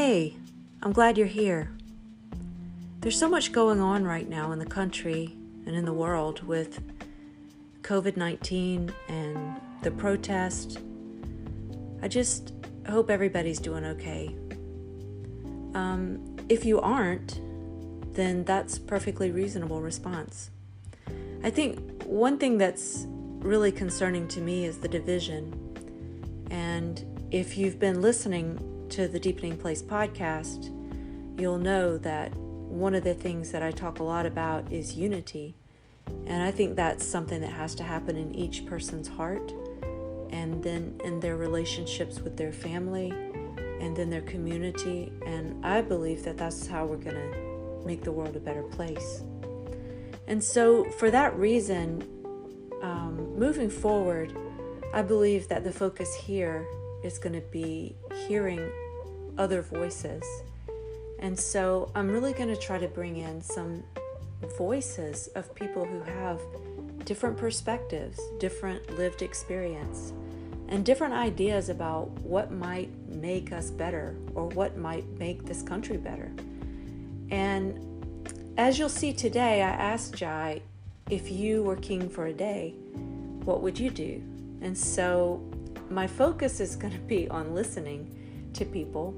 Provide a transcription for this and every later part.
Hey, I'm glad you're here. There's so much going on right now in the country and in the world with COVID-19 and the protest. I just hope everybody's doing okay. If you aren't, then that's perfectly reasonable response. I think one thing that's really concerning to me is the division. And if you've been listening to the Deepening Place podcast, you'll know that one of the things that I talk a lot about is unity. And I think that's something that has to happen in each person's heart, and then in their relationships with their family, and then their community. And I believe that that's how we're going to make the world a better place. And so for that reason, moving forward, I believe that the focus here is going to be hearing other voices. And so I'm really going to try to bring in some voices of people who have different perspectives, different lived experience, and different ideas about what might make us better or what might make this country better. And as you'll see today, I asked Jai, if you were king for a day, what would you do? And so my focus is going to be on listening to people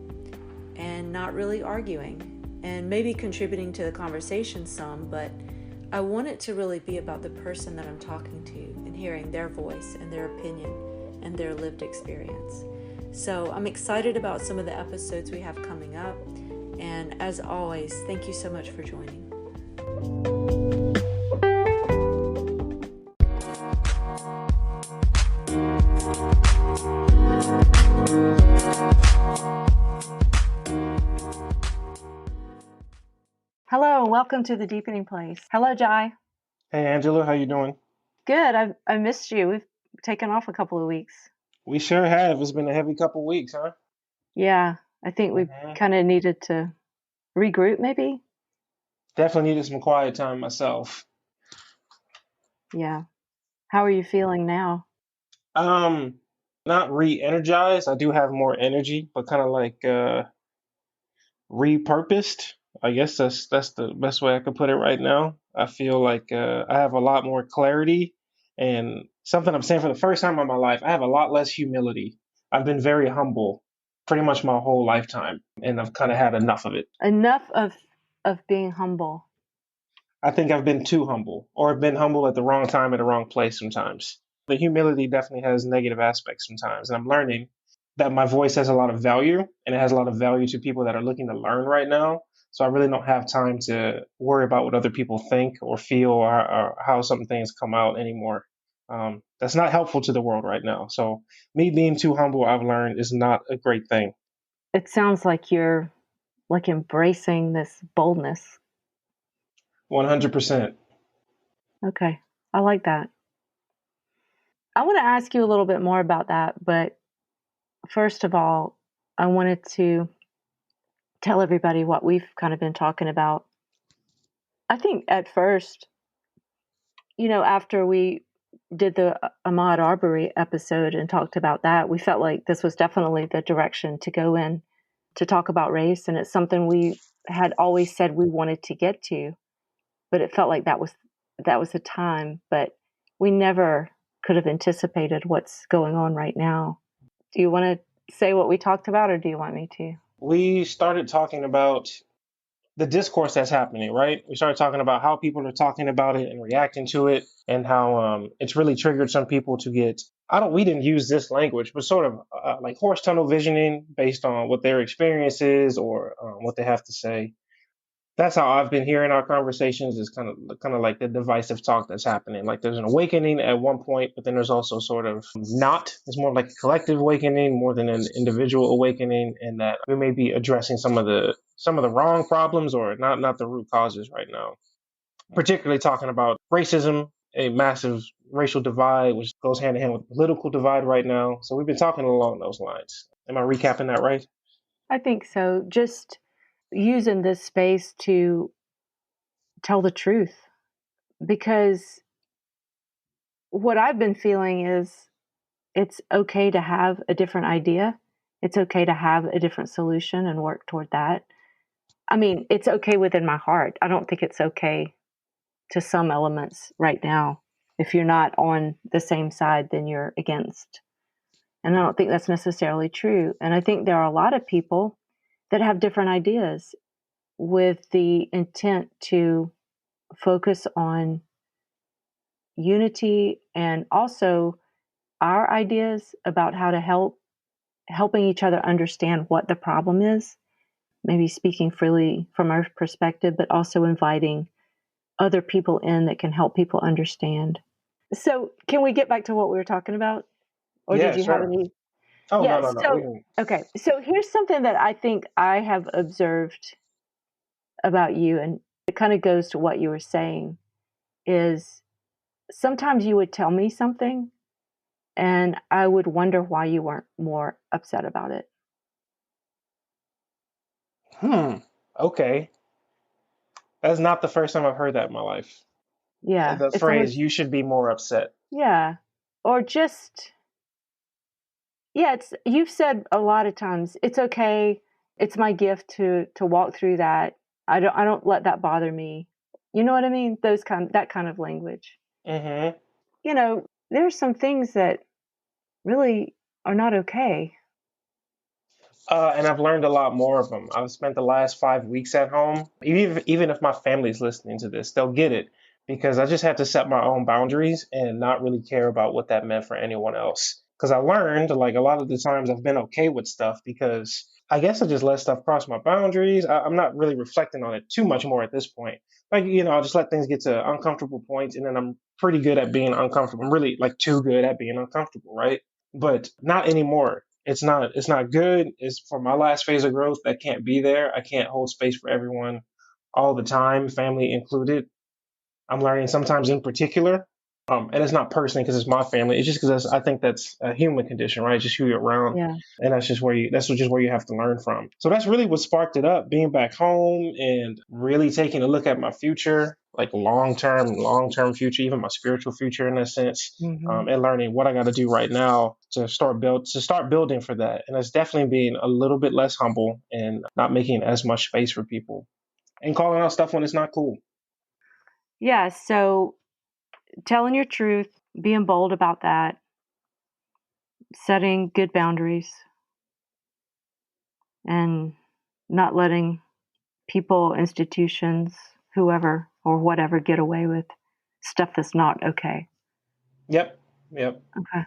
and not really arguing, and maybe contributing to the conversation some, but I want it to really be about the person that I'm talking to and hearing their voice and their opinion and their lived experience. So I'm excited about some of the episodes we have coming up. And as always, thank you so much for joining. Hello, welcome to the Deepening Place. Hello, Jai. Hey, Angela, how you doing? Good. I missed you. We've taken off a couple of weeks. We sure have. It's been a heavy couple weeks, huh? Yeah, I think we kind of needed to regroup, maybe. Definitely needed some quiet time myself. Yeah. How are you feeling now? Not re-energized. I do have more energy, but kind of like repurposed. I guess that's the best way I could put it right now. I feel like I have a lot more clarity, and something I'm saying for the first time in my life, I have a lot less humility. I've been very humble pretty much my whole lifetime, and I've kind of had enough of it. Enough of being humble. I think I've been too humble, or I've been humble at the wrong time at the wrong place sometimes. The humility definitely has negative aspects sometimes, and I'm learning that my voice has a lot of value, and it has a lot of value to people that are looking to learn right now. So I really don't have time to worry about what other people think or feel, or how some things come out anymore. That's not helpful to the world right now. So me being too humble, I've learned, is not a great thing. It sounds like you're like embracing this boldness. 100%. Okay, I like that. I want to ask you a little bit more about that, but first of all, I wanted to tell everybody what we've kind of been talking about. I think at first, after we did the Ahmaud Arbery episode and talked about that, we felt like this was definitely the direction to go in to talk about race. And it's something we had always said we wanted to get to, but it felt like that was the time, but we never could have anticipated what's going on right now. Do you want to say what we talked about, or do you want me to? We started talking about the discourse that's happening, right? We started talking about how people are talking about it and reacting to it, and how it's really triggered some people to get, we didn't use this language, but sort of like horse tunnel visioning based on what their experience is, or what they have to say. That's how I've been hearing our conversations, is kind of like the divisive talk that's happening. Like there's an awakening at one point, but then there's also sort of not. It's more like a collective awakening more than an individual awakening, and that we may be addressing some of the wrong problems, or not the root causes right now. Particularly talking about racism, a massive racial divide, which goes hand in hand with political divide right now. So we've been talking along those lines. Am I recapping that right? I think so. Just using this space to tell the truth, because what I've been feeling is it's okay to have a different idea. It's okay to have a different solution and work toward that. I mean, it's okay within my heart. I don't think it's okay to some elements right now. If you're not on the same side, then you're against. And I don't think that's necessarily true. And I think there are a lot of people that have different ideas with the intent to focus on unity and also our ideas about how to helping each other understand what the problem is, maybe speaking freely from our perspective, but also inviting other people in that can help people understand. So, can we get back to what we were talking about? Or did Yeah, you have sure. any? Oh, no, Yeah, no, no. We so, can. okay. So, here's something that I think I have observed about you, and it kind of goes to what you were saying is sometimes you would tell me something and I would wonder why you weren't more upset about it. Hmm. Okay. That's not the first time I've heard that in my life. Yeah, The it's phrase, almost, you should be more upset. yeah. Or just, yeah, it's, you've said a lot of times, it's okay. It's my gift to walk through that. I don't let that bother me. You know what I mean? That kind of language. Mm-hmm. There's some things that really are not okay. And I've learned a lot more of them. I've spent the last 5 weeks at home. Even if my family's listening to this, they'll get it because I just had to set my own boundaries and not really care about what that meant for anyone else. Because I learned, like a lot of the times, I've been okay with stuff because I guess I just let stuff cross my boundaries. I'm not really reflecting on it too much more at this point. Like, I'll just let things get to uncomfortable points, and then I'm pretty good at being uncomfortable. I'm really like too good at being uncomfortable, right? But not anymore. It's not good. It's for my last phase of growth that can't be there. I can't hold space for everyone all the time, family included. I'm learning sometimes in particular, and it's not personally because it's my family. It's just because I think that's a human condition, right? It's just who you're around, Yeah. and that's just where you have to learn from. So that's really what sparked it up, being back home and really taking a look at my future, like long term future, even my spiritual future in a sense, Hmm. and learning what I got to do right now to start building for that. And it's definitely being a little bit less humble and not making as much space for people and calling out stuff when it's not cool. Yeah. So telling your truth, being bold about that, setting good boundaries, and not letting people, institutions, whoever or whatever get away with stuff that's not okay. Yep. Yep. Okay.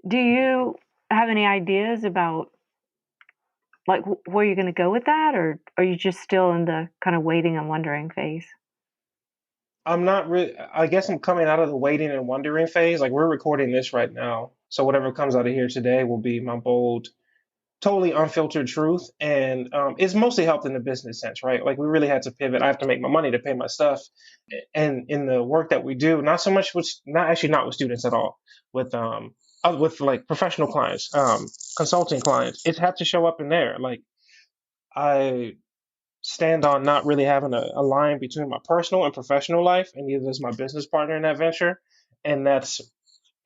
Do you have any ideas about like where you're going to go with that, or are you just still in the kind of waiting and wondering phase? I'm not really. I guess I'm coming out of the waiting and wondering phase. Like we're recording this right now, so whatever comes out of here today will be my bold, totally unfiltered truth, and it's mostly helped in the business sense, right? Like we really had to pivot. I have to make my money to pay my stuff, and in the work that we do, not so much with, not with students at all, with like professional clients, consulting clients. It had to show up in there. Like I stand on not really having a line between my personal and professional life, and neither does my business partner in that venture. And that's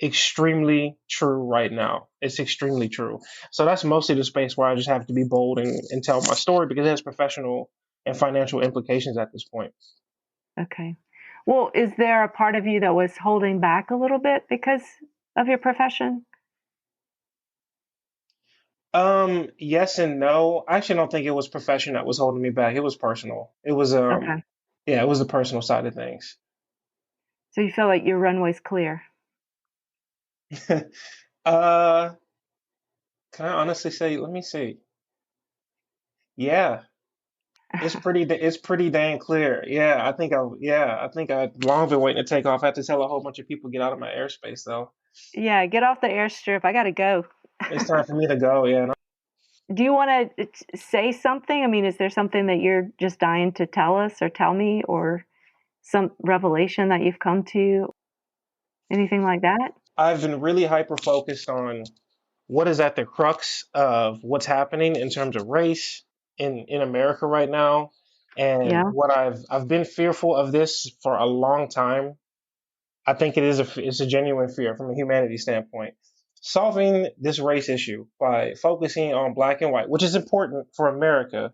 extremely true right now. It's extremely true. So that's mostly the space where I just have to be bold and tell my story because it has professional and financial implications at this point. Okay. Well, is there a part of you that was holding back a little bit because of your profession? Yes and no. I actually don't think it was profession that was holding me back. It was personal. It was Okay. yeah, it was the personal side of things. So you feel like your runway's clear. uh can I honestly say, let me see. Yeah, it's pretty dang clear. Yeah, I think I've long been waiting to take off. I have to tell a whole bunch of people get out of my airspace though. Yeah, get off the airstrip. I got to go. It's time for me to go. Yeah. Do you want to say something? I mean, is there something that you're just dying to tell us or tell me or some revelation that you've come to? Anything like that? I've been really hyper focused on what is at the crux of what's happening in terms of race in America right now. And Yeah. what I've been fearful of this for a long time. I think it's a genuine fear from a humanity standpoint. solving this race issue by focusing on black and white, which is important for America,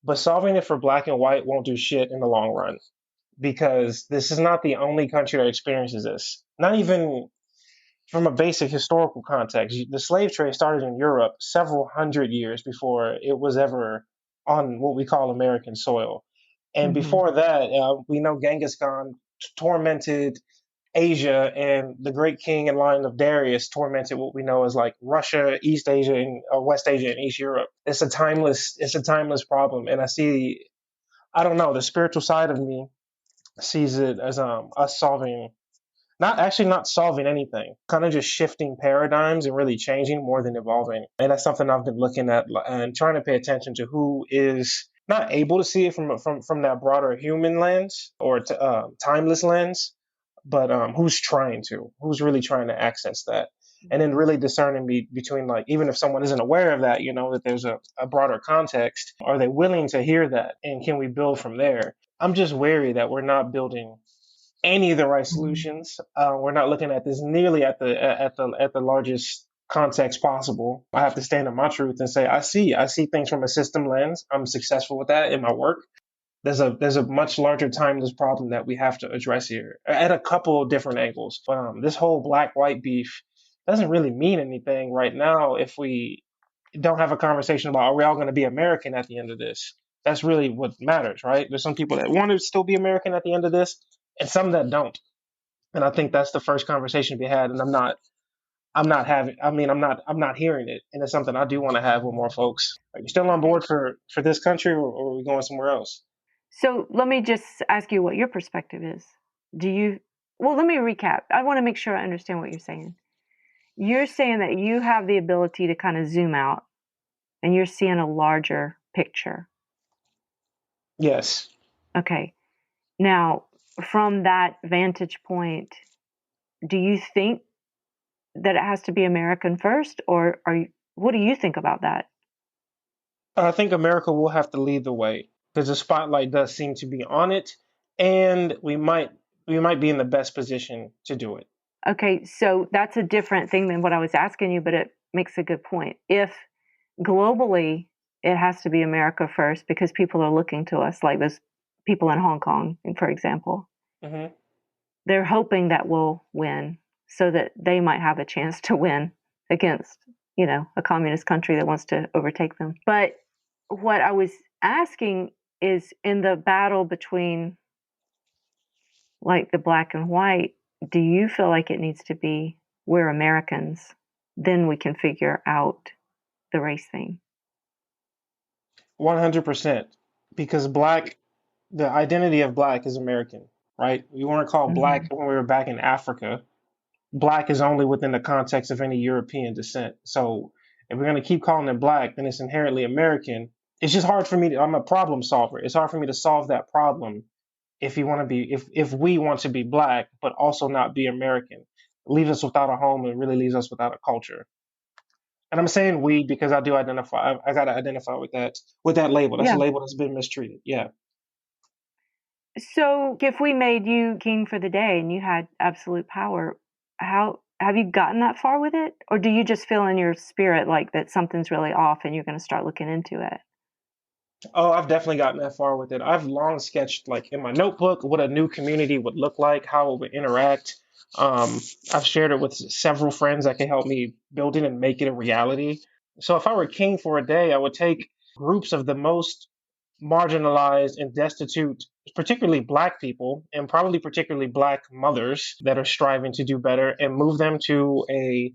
but solving it for black and white won't do shit in the long run because this is not the only country that experiences this. Not even from a basic historical context. The slave trade started in Europe several hundred years before it was ever on what we call American soil. And Hmm. before that, we know Genghis Khan tormented Asia, and the great king and line of Darius tormented what we know as like Russia, East Asia, and West Asia and East Europe. It's a timeless problem, and I don't know, the spiritual side of me sees it as us solving not solving anything, kind of just shifting paradigms and really changing more than evolving. And that's something I've been looking at and trying to pay attention to who is not able to see it from that broader human lens or timeless lens, but who's really trying to access that. And then really discerning between like, even if someone isn't aware of that, that there's a broader context, are they willing to hear that? And can we build from there? I'm just wary that we're not building any of the right Hmm. solutions. We're not looking at this nearly at the largest context possible. I have to stand on my truth and say I see things from a system lens. I'm successful with that in my work. There's a much larger timeless problem that we have to address here at a couple of different angles. But this whole black white beef doesn't really mean anything right now if we don't have a conversation about, are we all going to be American at the end of this? That's really what matters, right? There's some people that want to still be American at the end of this, and some that don't. And I think that's the first conversation to be had. And I'm not hearing it, and it's something I do want to have with more folks. Are you still on Okay. board for this country, or are we going somewhere else? So let me just ask you what your perspective is. Do you, well, let me recap. I want to make sure I understand what you're saying. You're saying that you have the ability to kind of zoom out and you're seeing a larger picture. Yes. Okay. Now, from that vantage point, do you think that it has to be American first, or what do you think about that? I think America will have to lead the way because the spotlight does seem to be on it, and we might be in the best position to do it. Okay, so that's a different thing than what I was asking you, but it makes a good point. If globally it has to be America first because people are looking to us, like those people in Hong Kong, for example, Hmm. they're hoping that we'll win so that they might have a chance to win against, a communist country that wants to overtake them. But what I was asking is, in the battle between like the black and white, do you feel like it needs to be, we're Americans, then we can figure out the race thing? 100%. Because the identity of black is American, right? We weren't called black Hmm. when we were back in Africa. Black is only within the context of any European descent. So if we're going to keep calling it black, then it's inherently American. It's just hard for me I'm a problem solver. It's hard for me to solve that problem if we want to be black, but also not be American. It leaves us without a home and really leaves us without a culture. And I'm saying we because I do identify. I got to identify with that label. That's a Yeah. label that's been mistreated. Yeah. So if we made you king for the day and you had absolute power, how have you gotten that far with it? Or do you just feel in your spirit like that something's really off and you're going to start looking into it? Oh, I've definitely gotten that far with it. I've long sketched, like in my notebook, what a new community would look like, how it would interact. Um, I've shared it with several friends that can help me build it and make it a reality. So if I were king for a day, I would take groups of the most marginalized and destitute, particularly black people, and probably particularly black mothers that are striving to do better, and move them to a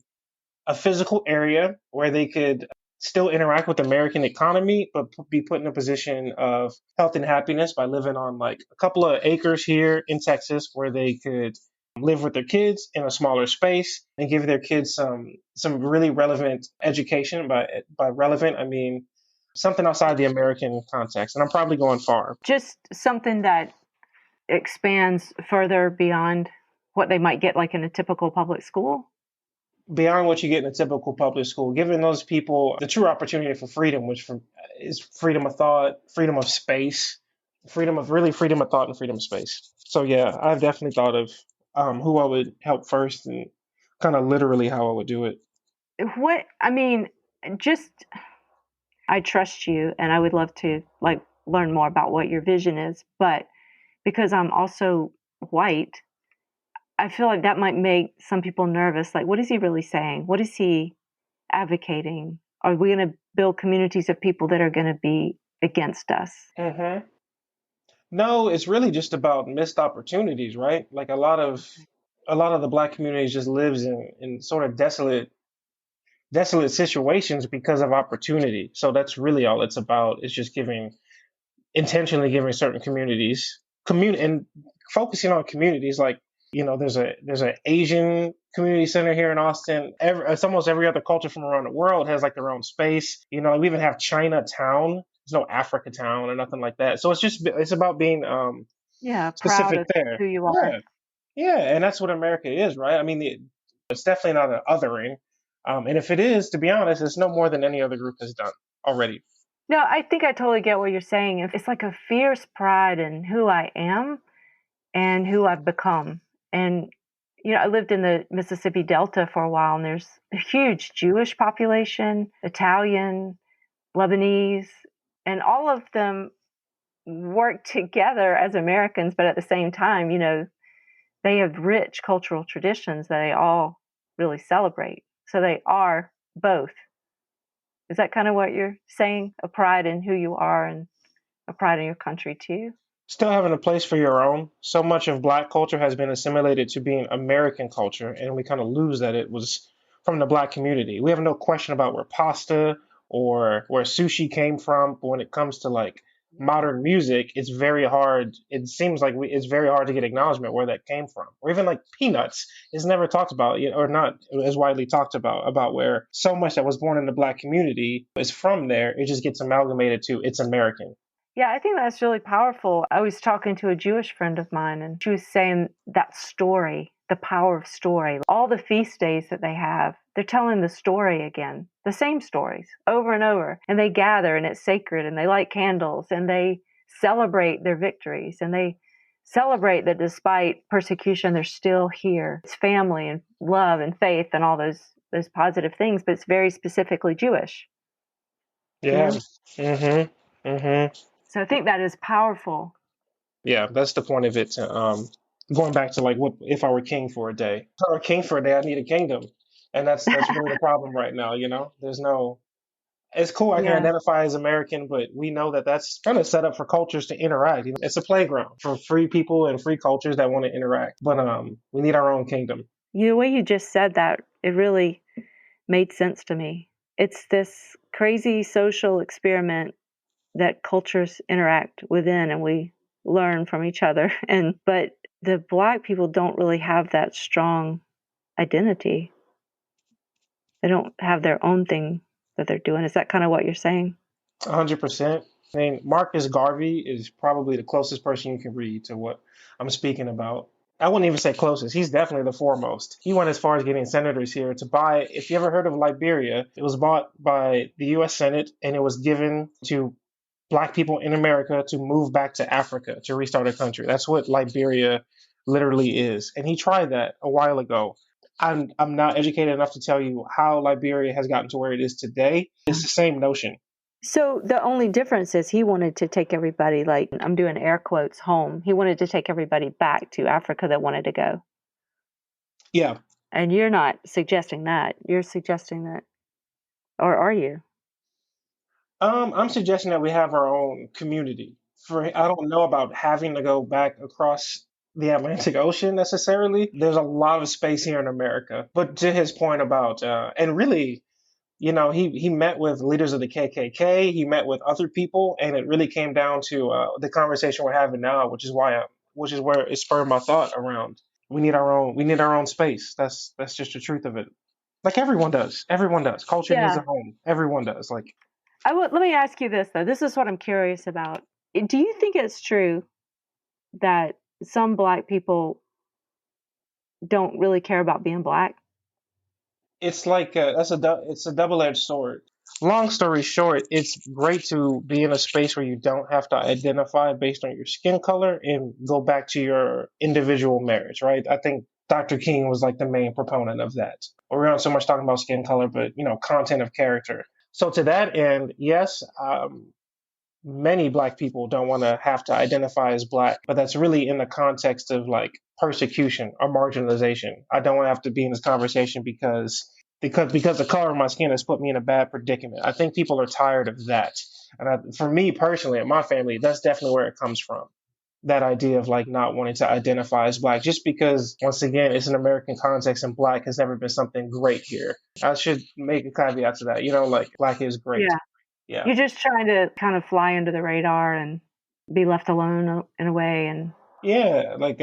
physical area where they could still interact with the American economy, but be put in a position of health and happiness by living on like a couple of acres here in Texas where they could live with their kids in a smaller space and give their kids some really relevant education. By relevant, I mean something outside the American context. And I'm probably going far. Just something that expands further beyond what they might get like in a typical public school. Beyond what you get in a typical public school, giving those people the true opportunity for freedom, is freedom of thought, freedom of space, freedom of thought and freedom of space. So yeah, I've definitely thought of who I would help first, and kind of literally how I would do it. What I mean, just I trust you, and I would love to like learn more about what your vision is, but because I'm also white, I feel like that might make some people nervous. Like, what is he really saying? What is he advocating? Are we going to build communities of people that are going to be against us? Hmm. No, it's really just about missed opportunities, right? Like a lot of the black community just lives in sort of desolate situations because of opportunity. So that's really all it's about. It's just intentionally giving certain and focusing on communities like, there's a Asian community center here in Austin. It's almost every other culture from around the world has like their own space. We even have Chinatown. There's no Africa Town or nothing like that. So it's about being Yeah, proud specific of there. who you are. Yeah, yeah, and that's what America is, right? I mean, it's definitely not an othering. And if it is, to be honest, it's no more than any other group has done already. No, I think I totally get what you're saying. It's like a fierce pride in who I am and who I've become. And, I lived in the Mississippi Delta for a while, and there's a huge Jewish population, Italian, Lebanese, and all of them work together as Americans, but at the same time, they have rich cultural traditions that they all really celebrate. So they are both. Is that kind of what you're saying? A pride in who you are and a pride in your country too? Still having a place for your own. So much of black culture has been assimilated to being American culture, and we kind of lose that it was from the black community. We have no question about where pasta or where sushi came from, but when it comes to like modern music, it's very hard. It seems like it's very hard to get acknowledgement where that came from. Or even like peanuts is never talked about, or not as widely talked about where so much that was born in the black community is from there. It just gets amalgamated to it's American. Yeah, I think that's really powerful. I was talking to a Jewish friend of mine, and she was saying that story, the power of story, all the feast days that they have, they're telling the story again, the same stories over and over. And they gather, and it's sacred, and they light candles, and they celebrate their victories, and they celebrate that despite persecution, they're still here. It's family and love and faith and all those positive things, but it's very specifically Jewish, you Yeah. know? Mm-hmm. Mm-hmm. So I think that is powerful. Yeah, that's the point of it. Going back to like, what if I were king for a day? If I were king for a day, I need a kingdom, and that's really the problem right now. There's no. It's cool. I can Yeah. identify as American, but we know that that's kind of set up for cultures to interact. It's a playground for free people and free cultures that want to interact. But we need our own kingdom. The way you just said that, it really made sense to me. It's this crazy social experiment that cultures interact within and we learn from each other. And but the black people don't really have that strong identity. They don't have their own thing that they're doing. Is that kind of what you're saying? 100%. I mean, Marcus Garvey is probably the closest person you can read to what I'm speaking about. I wouldn't even say closest. He's definitely the foremost. He went as far as getting senators here to buy. If you ever heard of Liberia, it was bought by the U.S. Senate and it was given to black people in America to move back to Africa to restart a country. That's what Liberia literally is. And he tried that a while ago. I'm not educated enough to tell you how Liberia has gotten to where it is today. It's the same notion. So the only difference is he wanted to take everybody, like I'm doing air quotes, home. He wanted to take everybody back to Africa that wanted to go. Yeah. And you're not suggesting that. You're suggesting that, or are you? I'm suggesting that we have our own community. I don't know about having to go back across the Atlantic Ocean necessarily. There's a lot of space here in America. But to his point about, and really, he met with leaders of the KKK. He met with other people, and it really came down to the conversation we're having now, which is where it spurred my thought around. We need our own space. That's just the truth of it. Like everyone does. Everyone does. Culture needs a Yeah. home. Everyone does. Like. Let me ask you this though. This is what I'm curious about. Do you think it's true that some black people don't really care about being black? It's like it's a double-edged sword. Long story short, it's great to be in a space where you don't have to identify based on your skin color and go back to your individual merits, right? I think Dr. King was like the main proponent of that. We're not so much talking about skin color, but content of character. So to that end, yes, many black people don't want to have to identify as black, but that's really in the context of like persecution or marginalization. I don't want to have to be in this conversation because the color of my skin has put me in a bad predicament. I think people are tired of that. And for me personally, and my family, that's definitely where it comes from. That idea of like not wanting to identify as black, just because once again it's an American context and black has never been something great here. I should make a caveat to that. Like black is great. Yeah. Yeah. You're just trying to kind of fly under the radar and be left alone in a way. And Yeah, like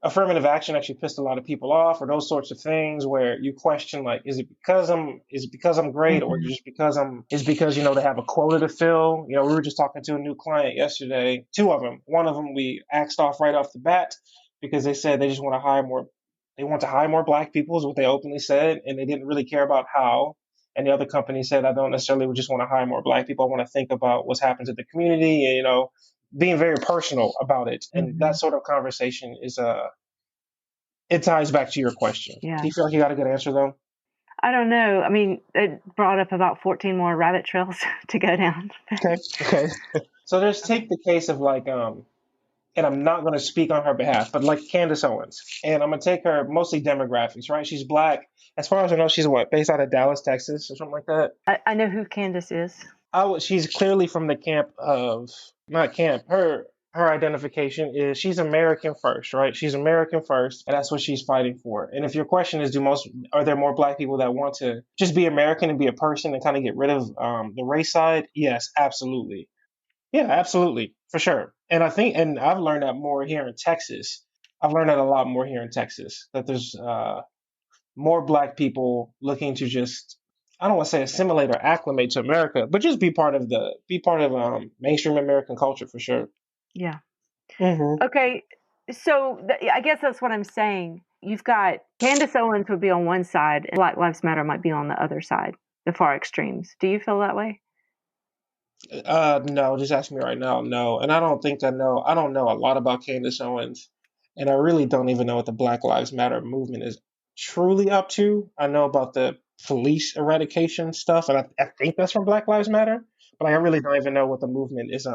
affirmative action actually pissed a lot of people off, or those sorts of things where you question like, is it because I'm great, or Mhm. just because is because they have a quota to fill. We were just talking to a new client yesterday, two of them. One of them we axed off right off the bat because they said they just want to hire more. They want to hire more black people is what they openly said, and they didn't really care about how. And the other company said, I don't necessarily just want to hire more black people. I want to think about what's happened to the community, and being very personal about it. And that Mhm. sort of conversation is it ties back to your question. Yeah. Do you feel like you got a good answer though? I don't know. I mean, it brought up about 14 more rabbit trails to go down. Okay. Okay. So there's take the case of like and I'm not going to speak on her behalf, but like Candace Owens, and I'm going to take her mostly demographics, right? She's black. As far as I know, she's what, based out of Dallas, Texas, or something like that. I know who Candace is. She's clearly from the camp of not camp. Her identification is she's American first, right? She's American first, and that's what she's fighting for. And if your question is, are there more black people that want to just be American and be a person and kind of get rid of the race side? Yes, absolutely. Yeah, absolutely, for sure. And I think, and I've learned that more here in Texas. I've learned that a lot more here in Texas. That there's more black people looking to just I don't want to say assimilate or acclimate to America, but just be part of mainstream American culture for sure. Yeah. Hmm. Okay. So I guess that's what I'm saying. You've got Candace Owens would be on one side, and Black Lives Matter might be on the other side, the far extremes. Do you feel that way? No, just ask me right now. No, and I don't think I know. I don't know a lot about Candace Owens, and I really don't even know what the Black Lives Matter movement is truly up to. I know about the police eradication stuff, and I think that's from Black Lives Matter, but I really don't even know what the movement is.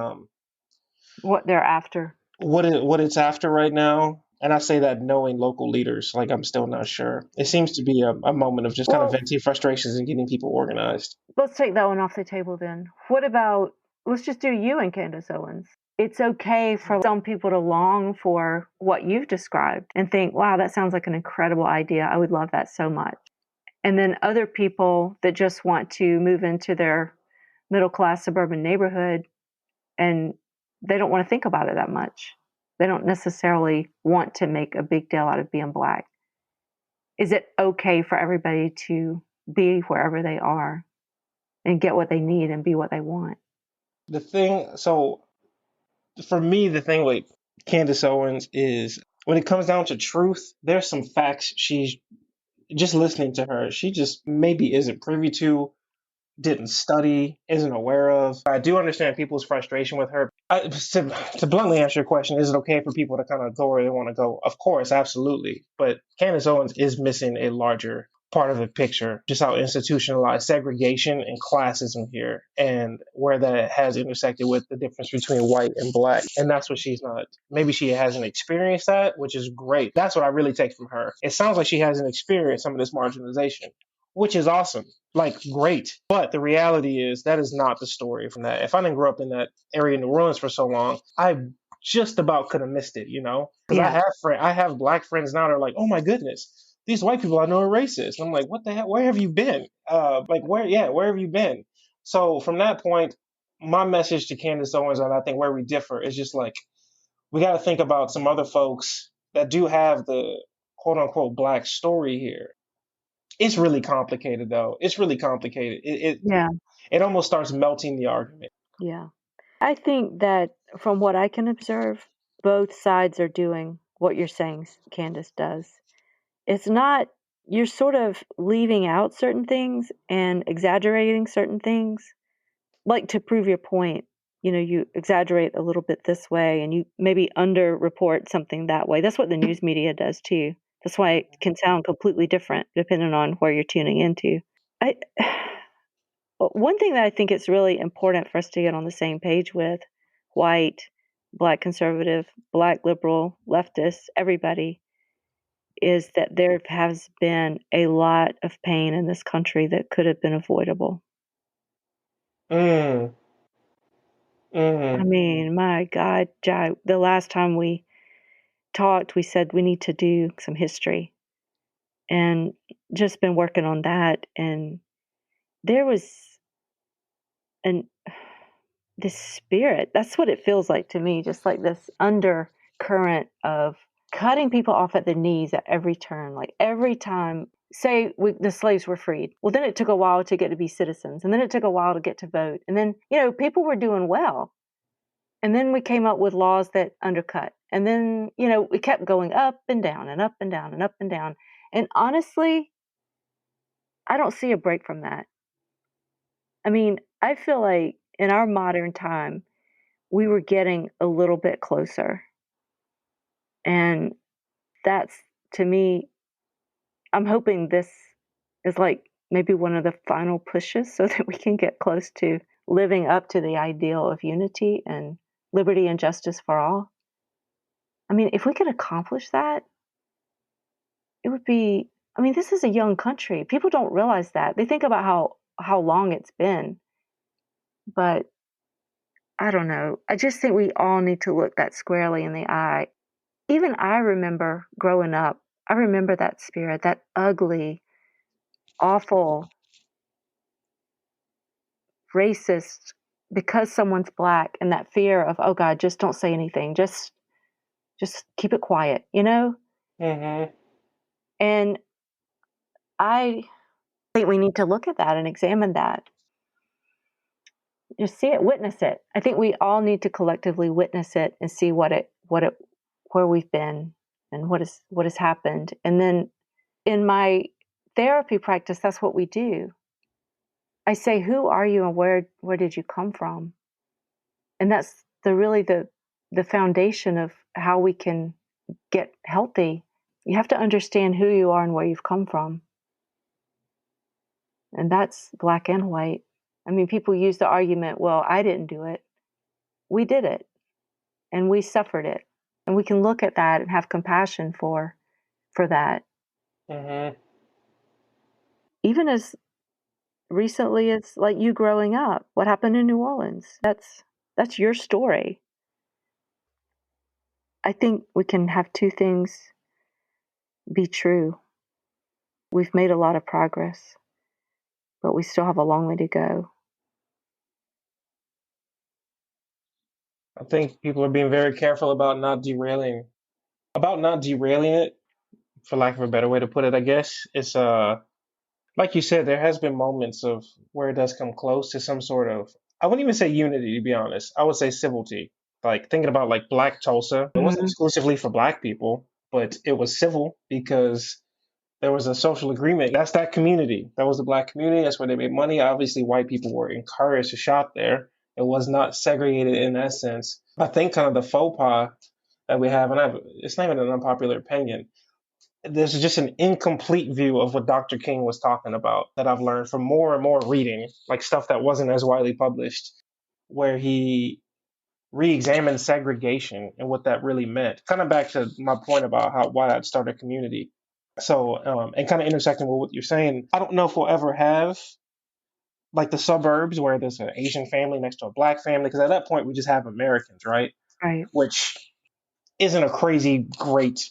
What they're after? What it's after right now. And I say that knowing local leaders, like I'm still not sure. It seems to be a moment of just kind of Well, venting frustrations and getting people organized. let's take that one off the table then. What about, let's just do you and Candace Owens. It's okay for some people to long for what you've described and think, wow, that sounds like an incredible idea. I would love that so much. And then other people that just want to move into their middle class suburban neighborhood and they don't want to think about it that much. They don't necessarily want to make a big deal out of being black. Is it okay for everybody to be wherever they are and get what they need and be what they want? So for me, the thing with Candace Owens is when it comes down to truth, there's some facts she's just listening to her. She just maybe isn't privy to, didn't study, isn't aware of. I do understand people's frustration with her. To bluntly answer your question, is it okay for people to kind of go where they want to go? Of course, absolutely. But Candace Owens is missing a larger part of the picture, just how institutionalized segregation and classism here, and where that has intersected with the difference between white and black. And that's what she's not. Maybe she hasn't experienced that, which is great. That's what I really take from her. It sounds like she hasn't experienced some of this marginalization, which is awesome. Like, great. But the reality is that is not the story from that. If I didn't grow up in that area in New Orleans for so long, I just about could have missed it, Because Yeah. I have black friends now that are like, oh my goodness, these white people I know are racist. And I'm like, what the hell? Where have you been? Where have you been? So from that point, my message to Candace Owens, and I think where we differ, is just like we got to think about some other folks that do have the quote unquote black story here. It's really complicated, though. It's really complicated. Yeah. It almost starts melting the argument. Yeah. I think that from what I can observe, both sides are doing what you're saying Candace does. It's not, you're sort of leaving out certain things and exaggerating certain things, like to prove your point. You exaggerate a little bit this way and you maybe underreport something that way. That's what the news media does too. That's why it can sound completely different depending on where you're tuning into. I One thing that I think it's really important for us to get on the same page with, white, black conservative, black liberal, leftist, everybody, is that there has been a lot of pain in this country that could have been avoidable. Mm, I mm, mean, my God, Jai, the last time we talked, we said we need to do some history and just been working on that. And there was an this spirit. That's what it feels like to me, just like this undercurrent of cutting people off at the knees at every turn. Like every time, say the slaves were freed. Well, then it took a while to get to be citizens, and then it took a while to get to vote. And then, people were doing well. And then we came up with laws that undercut. And then, we kept going up and down and up and down and up and down. And honestly, I don't see a break from that. I mean, I feel like in our modern time, we were getting a little bit closer. And that's, to me, I'm hoping this is like maybe one of the final pushes so that we can get close to living up to the ideal of unity and liberty and justice for all. I mean, if we could accomplish that, it would be, I mean, this is a young country. People don't realize that. They think about how long it's been, but I don't know. I just think we all need to look that squarely in the eye. Even I remember growing up, I remember that spirit, that ugly, awful, racist, because someone's black, and that fear of, oh God, just don't say anything. Just keep it quiet, you know? mm-hmm. And I think we need to look at that and examine that. Just see it, witness it. I think we all need to collectively witness it and see where we've been and what has happened. And then in my therapy practice, that's what we do. I say, who are you and where did you come from? And that's the foundation of how we can get healthy. You have to understand who you are and where you've come from. And that's black and white. I mean, people use the argument, well, I didn't do it. We did it and we suffered it. And we can look at that and have compassion for that. Mm-hmm. Even as recently as like you growing up, what happened in New Orleans? That's your story. I think we can have two things be true. We've made a lot of progress, but we still have a long way to go. I think people are being very careful about not derailing it, for lack of a better way to put it, I guess. It's like you said, there has been moments of where it does come close to some sort of, I wouldn't even say unity, to be honest. I would say civility. Like thinking about like Black Tulsa, it wasn't Mm-hmm. exclusively for Black people, but it was civil because there was a social agreement. That's that community. That was the Black community. That's where they made money. Obviously, white people were encouraged to shop there. It was not segregated in that sense. I think kind of the faux pas that we have, and it's not even an unpopular opinion, there's just an incomplete view of what Dr. King was talking about that I've learned from more and more reading, like stuff that wasn't as widely published, where he re-examined segregation and what that really meant. Kind of back to my point about why I'd start a community. So, and kind of intersecting with what you're saying, I don't know if we'll ever have like the suburbs where there's an Asian family next to a Black family, because at that point we just have Americans, right? Right. Which isn't a crazy great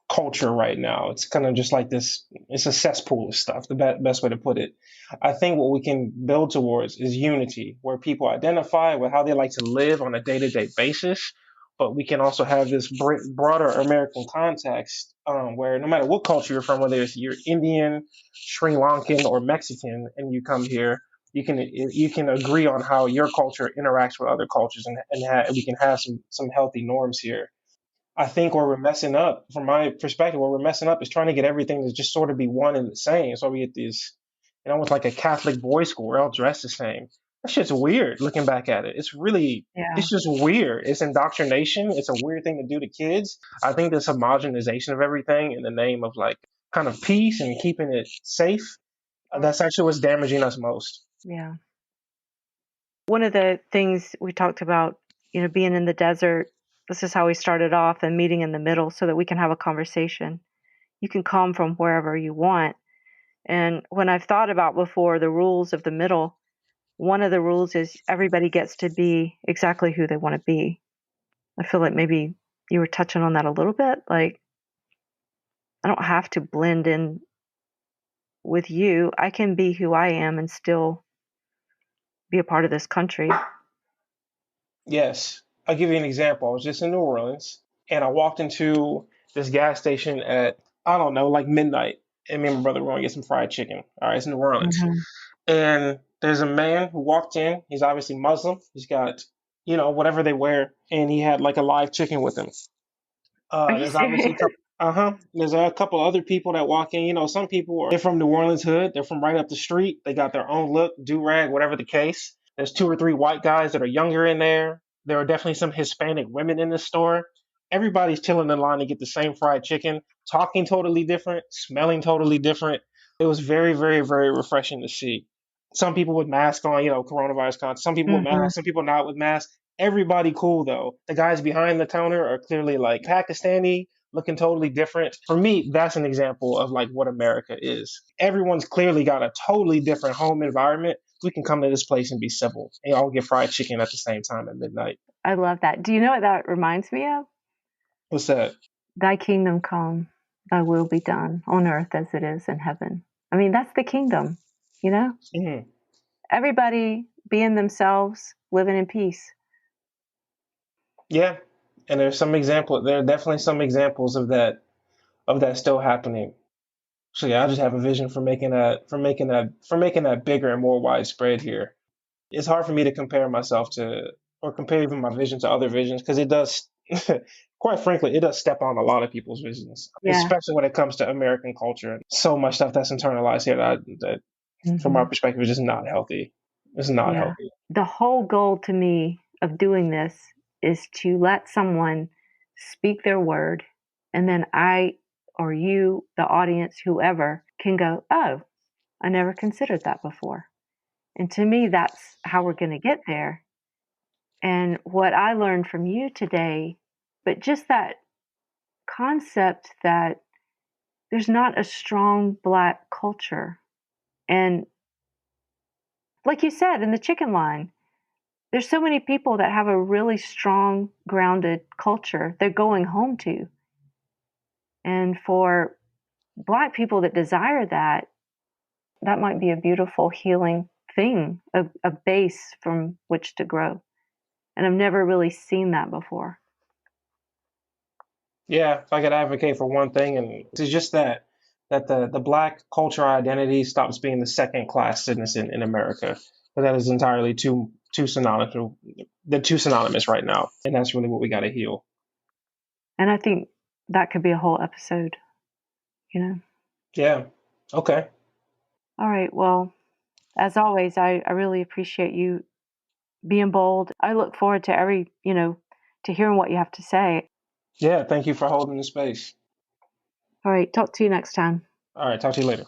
culture right now. It's kind of just like this. It's a cesspool of stuff. The best way to put it. I think what we can build towards is unity, where people identify with how they like to live on a day-to-day basis, but we can also have this broader American context, where no matter what culture you're from, whether it's you're Indian, Sri Lankan, or Mexican, and you come here, you can agree on how your culture interacts with other cultures, and we can have some healthy norms here. I think where we're messing up, from my perspective, where we're messing up is trying to get everything to just sort of be one and the same. So we get these, almost like a Catholic boys' school, we're all dressed the same. That shit's weird looking back at it. Yeah. It's just weird. It's indoctrination. It's a weird thing to do to kids. I think this homogenization of everything in the name of like kind of peace and keeping it safe, that's actually what's damaging us most. Yeah. One of the things we talked about, being in the desert, this is how we started off and meeting in the middle so that we can have a conversation. You can come from wherever you want. And when I've thought about before the rules of the middle, one of the rules is everybody gets to be exactly who they want to be. I feel like maybe you were touching on that a little bit. Like, I don't have to blend in with you. I can be who I am and still be a part of this country. Yes. I'll give you an example. I was just in New Orleans and I walked into this gas station at, I don't know, like midnight. And me and my brother were going to get some fried chicken. All right, it's New Orleans. Hmm. And there's a man who walked in. He's obviously Muslim. He's got, whatever they wear. And he had like a live chicken with him. Are you There's obviously a serious? couple. There's a couple other people that walk in. Some people they're from New Orleans hood. They're from right up the street. They got their own look, do rag, whatever the case. There's two or three white guys that are younger in there. There are definitely some Hispanic women in the store. Everybody's chilling in line to get the same fried chicken, talking totally different, smelling totally different. It was very, very, very refreshing to see. Some people with masks on, coronavirus con. Some people with Hmm. masks, some people not with masks. Everybody cool though. The guys behind the counter are clearly like Pakistani, looking totally different. For me, that's an example of like what America is. Everyone's clearly got a totally different home environment. We can come to this place and be civil and all get fried chicken at the same time at midnight. I love that. Do you know what that reminds me of? What's that? Thy kingdom come, thy will be done on earth as it is in heaven. I mean, that's the kingdom, you know? Mhm. Everybody being themselves, living in peace. Yeah, and there's some example. There are definitely some examples of that still happening. So yeah, I just have a vision for making that bigger and more widespread here. It's hard for me to compare myself to or compare even my vision to other visions because it does quite frankly it does step on a lot of people's visions, Yeah. especially when it comes to American culture and so much stuff that's internalized here that from our Hmm. perspective is just not healthy. It's not Yeah. healthy. The whole goal to me of doing this is to let someone speak their word, and then I or you, the audience, whoever, can go, oh, I never considered that before. And to me, that's how we're going to get there. And what I learned from you today, but just that concept that there's not a strong Black culture. And like you said in the chicken line, there's so many people that have a really strong, grounded culture they're going home to. And for Black people that desire that, that might be a beautiful healing thing, a base from which to grow. And I've never really seen that before. Yeah, if I could advocate for one thing, and it's just that the black cultural identity stops being the second class citizen in America. But that is entirely too synonymous. They're too synonymous right now, and that's really what we got to heal. And I think that could be a whole episode, you know? Yeah. Okay. All right. Well, as always, I really appreciate you being bold. I look forward to to hearing what you have to say. Yeah. Thank you for holding the space. All right. Talk to you next time. All right. Talk to you later.